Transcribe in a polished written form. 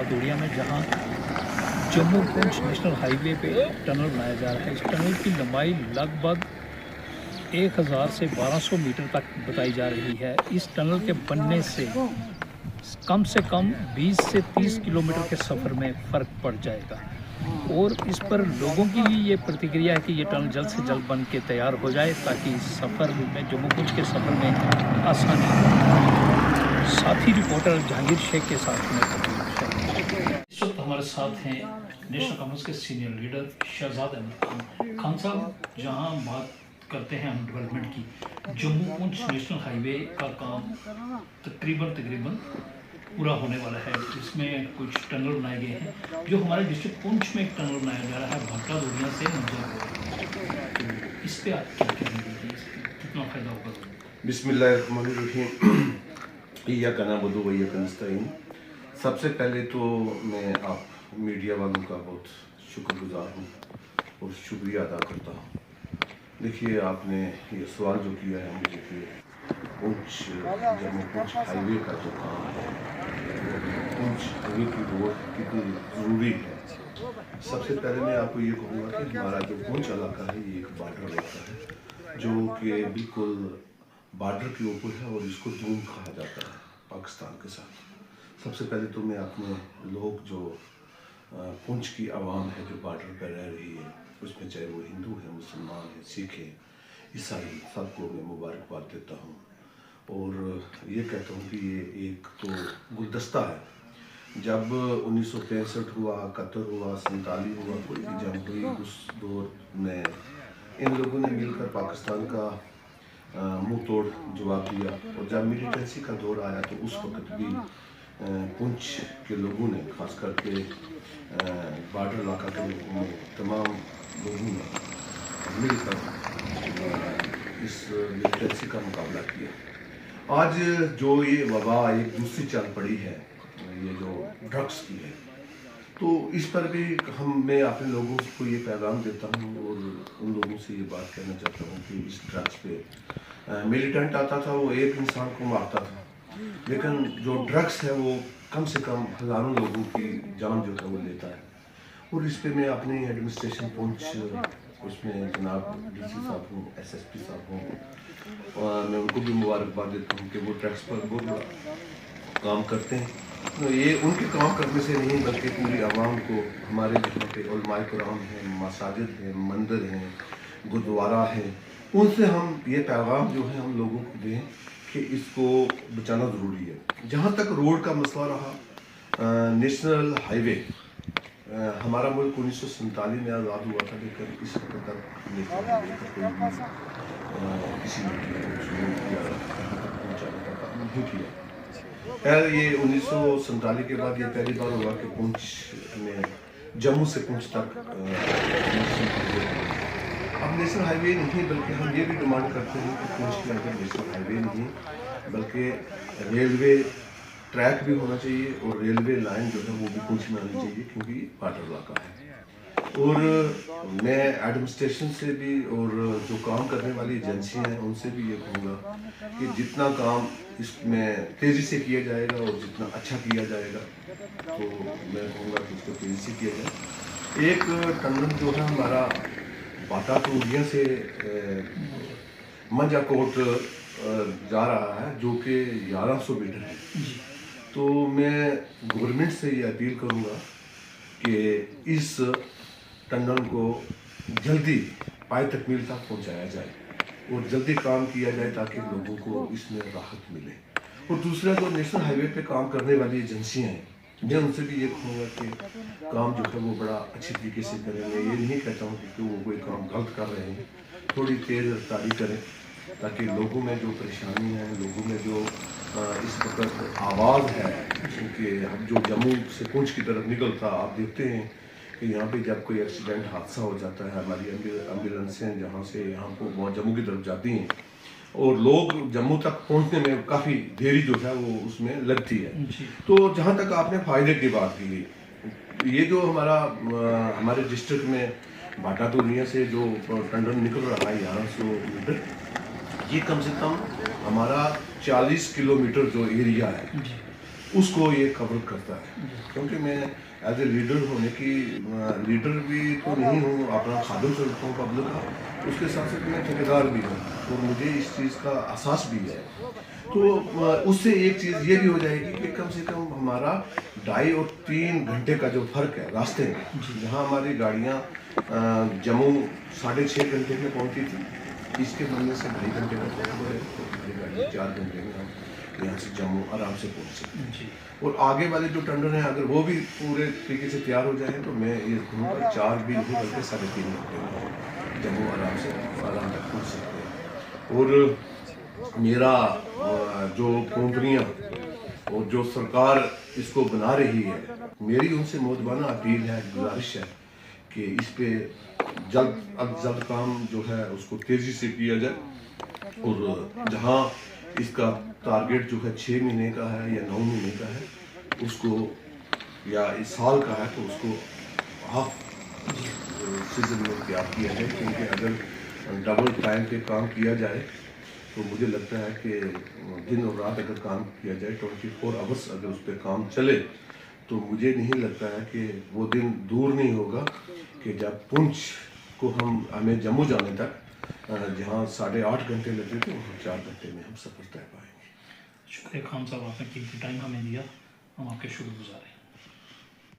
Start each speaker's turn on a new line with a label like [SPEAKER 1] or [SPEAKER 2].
[SPEAKER 1] दोड़िया में, जहां Jammu Poonch national highway पे टनल बनाया जा रहा है। इस टनल की लंबाई लगभग 1000 से 1200 मीटर तक बताई जा रही है। इस टनल के बनने से कम 20 से 30 किलोमीटर के सफ़र में फ़र्क पड़ जाएगा और इस पर लोगों की भी ये प्रतिक्रिया है कि ये टनल जल्द से जल्द बन के तैयार हो जाए ताकि सफ़र में, जम्मू पुंछ के सफ़र में आसानी हो। साथी रिपोर्टर जहांगीर शेख के साथ में इस वक्त हमारे साथ हैं नेशनल कांग्रेस के सीनियर लीडर शहजाद अहमद खान साहब। जहां बात करते हैं हम डेवलपमेंट की, जम्मू पुंछ नेशनल हाईवे का काम तकरीबन पूरा होने वाला है। इसमें कुछ टनल बनाए गए हैं। जो हमारे डिस्ट्रिक्ट पुंछ में एक टनल बनाया जा रहा है भाटा दोड़िया से मंजर, तो इस पे आप क्या कहेंगे, कितना फ़ायदा होगा?
[SPEAKER 2] बिस्मिल्लाहिर्रहमानिर्रहीम। इय्याका नअबुदु व इय्याका नस्तईन। सबसे पहले तो मैं आप मीडिया वालों का बहुत शुक्रगुजार हूँ और शुक्रिया अदा करता हूँ। देखिए, आपने ये सवाल जो किया है मुझे कि जम्मू पुंछ हाईवे का जो काम है, पुंछ हाईवे की रोड कितनी ज़रूरी है। सबसे पहले मैं आपको ये कहूँगा कि हमारा जो पुंछ इलाका है ये एक बॉर्डर इलाका है जो कि बिल्कुल बॉर्डर के ऊपर है और इसको दून कहा जाता है पाकिस्तान के साथ। सबसे पहले तो मैं अपने लोग जो पुंछ की आवाम है जो बॉर्डर पर रह रही है, उसमें चाहे वो हिंदू है, मुसलमान है, सिख है, ईसाई, सबको मैं मुबारकबाद देता हूँ और ये कहता हूँ कि ये एक तो गुलदस्ता है। जब 1965 हुआ, 71 हुआ, 47 हुआ, कोई भी जंग हुई, उस दौर में इन लोगों ने मिलकर पाकिस्तान का मुंह तोड़ जवाब दिया और जब मिलिटेंसी का दौर आया तो उस वक्त भी पुंछ के लोगों ने, खास करके बॉर्डर इलाका के लोगों ने, तमाम लोगों ने मिलकर इस मिलिटेंसी का मुकाबला किया। आज जो ये वबा एक दूसरी चल पड़ी है, ये जो ड्रग्स की है, तो इस पर भी मैं अपने लोगों को ये पैगाम देता हूँ और उन लोगों से ये बात कहना चाहता हूँ कि इस ड्रग्स पे मिलिटेंट आता था, वो एक इंसान को मारता था, लेकिन जो ड्रग्स है वो कम से कम हज़ारों लोगों की जान जो है वो लेता है। और इस पे मैं अपने एडमिनिस्ट्रेशन पुंछ, उसमें जनाब DC साहब हूँ, SSP साहब हूँ, और मैं उनको भी मुबारकबाद देता हूँ कि वो ड्रग्स पर बहुत बड़ा काम करते हैं। तो ये उनके काम करने से नहीं बल्कि पूरी आवाम को, हमारे जहाँ पे उलमाए कुरान हैं, मसाजिद हैं, मंदिर हैं, गुरुद्वारा है, उनसे हम ये पैगाम जो है हम लोगों को दें कि इसको बचाना ज़रूरी है। जहाँ तक रोड का मसला रहा, नेशनल हाईवे, हमारा मुल्क 1947 में आज़ाद हुआ था, लेकिन इस वक्त तक नेशनल हाईवे का कोई भी किसी ने नहीं किया। खैर, ये 1947 के बाद ये पहली बार हुआ कि पुंछ में जम्मू से पुंछ तक अब नेशनल हाईवे नहीं, बल्कि हम ये भी डिमांड करते हैं कि पुंछ के अंदर नेशनल हाईवे नहीं बल्कि रेलवे ट्रैक भी होना चाहिए और रेलवे लाइन जो है वो भी पुंछ में आनी चाहिए, क्योंकि बॉर्डर इलाका है। और मैं एडमिनिस्ट्रेशन से भी और जो काम करने वाली एजेंसियां हैं उनसे भी ये कहूँगा कि जितना काम इसमें तेज़ी से किया जाएगा और जितना अच्छा किया जाएगा, तो मैं कहूँगा कि इसको तेज़ी से किया जाए। एक टनल जो है हमारा भाटा दोड़िया से मंजाकोट जा रहा है, जो कि 1100 मीटर है। तो मैं गवर्नमेंट से ये अपील करूँगा कि इस टनल को जल्दी पाए तकमील तक पहुँचाया जाए और जल्दी काम किया जाए ताकि लोगों को इसमें राहत मिले। और दूसरा, जो नेशनल हाईवे पे काम करने वाली एजेंसियाँ हैं, मैं उनसे भी ये कहूँगा कि काम जो है वो बड़ा अच्छी तरीके से करें। मैं ये नहीं कहता हूँ कि वो कोई काम गलत कर रहे हैं, थोड़ी तेज़ रफ्तारी करें ताकि लोगों में जो परेशानी है, लोगों में जो इस वक्त आवाज़ है, क्योंकि हम जो जम्मू से पुंछ की तरफ निकलता, आप देखते हैं कि यहाँ पे जब कोई एक्सीडेंट हादसा हो जाता है, हमारी एम्बुलेंसें जहाँ से यहाँ को जम्मू की तरफ जाती हैं और लोग जम्मू तक पहुँचने में काफ़ी देरी जो है वो उसमें लगती है। तो जहाँ तक आपने फ़ायदे की बात की, ये जो हमारे डिस्ट्रिक्ट में भाटा दोड़िया से जो टनल निकल रहा है 1100 मीटर, ये कम से कम हमारा 40 किलोमीटर जो एरिया है اس کو یہ کور کرتا ہے. کیونکہ میں ایز اے لیڈر ہونے کی لیڈر بھی تو نہیں ہوں, اپنا خادم سمجھتا ہوں پبلک کا, اس کے ساتھ ساتھ میں ٹھیکیدار بھی ہوں اور مجھے اس چیز کا احساس بھی ہے. تو اس سے ایک چیز یہ بھی ہو جائے گی کہ کم سے کم ہمارا 2.5 اور 3 گھنٹے کا جو فرق ہے راستے میں, جہاں ہماری گاڑیاں جموں 6.5 گھنٹے میں پہنچی تھی, اس کے بننے سے 2.5 گھنٹے کا فرق ہے, تو ہماری گاڑی 4 گھنٹے میں ہم یہاں سے جموں آرام سے پہنچ سکتے ہیں. اور آگے والے جو ٹنڈن ہیں اگر وہ بھی پورے طریقے سے تیار ہو جائیں تو میں یہ کہوں گا 4 بھی نہیں بلکہ 3.5 گھنٹے میں جموں آرام سے آرام تک پہنچ سکتے ہیں. اور میرا جو کمپنیاں اور جو سرکار اس کو بنا رہی ہے, میری ان سے مؤدبانہ اپیل ہے, گزارش ہے کہ اس پہ جلد از جلد کام جو ہے اس کو تیزی سے کیا جائے. اور جہاں اس کا ٹارگیٹ جو ہے 6 مہینے کا ہے یا 9 مہینے کا ہے, اس کو یا اس سال کا ہے تو اس کو ہاف سیزن میں تیار کیا جائے. کیونکہ اگر ڈبل ٹائم پہ کام کیا جائے تو مجھے لگتا ہے کہ دن اور رات اگر کام کیا جائے 24 آورس اگر اس پہ کام چلے تو مجھے نہیں لگتا ہے کہ وہ دن دور نہیں ہوگا کہ جب پونچھ کو ہمیں جموں جانے تک جہاں 8.5 گھنٹے لگے تھے وہاں 4 گھنٹے میں ہم سفر طے پائیں گے.
[SPEAKER 1] شکریہ خان صاحب, آپ نے قیمتی ٹائم ہمیں دیا, ہم آپ کے شکر گزار ہیں.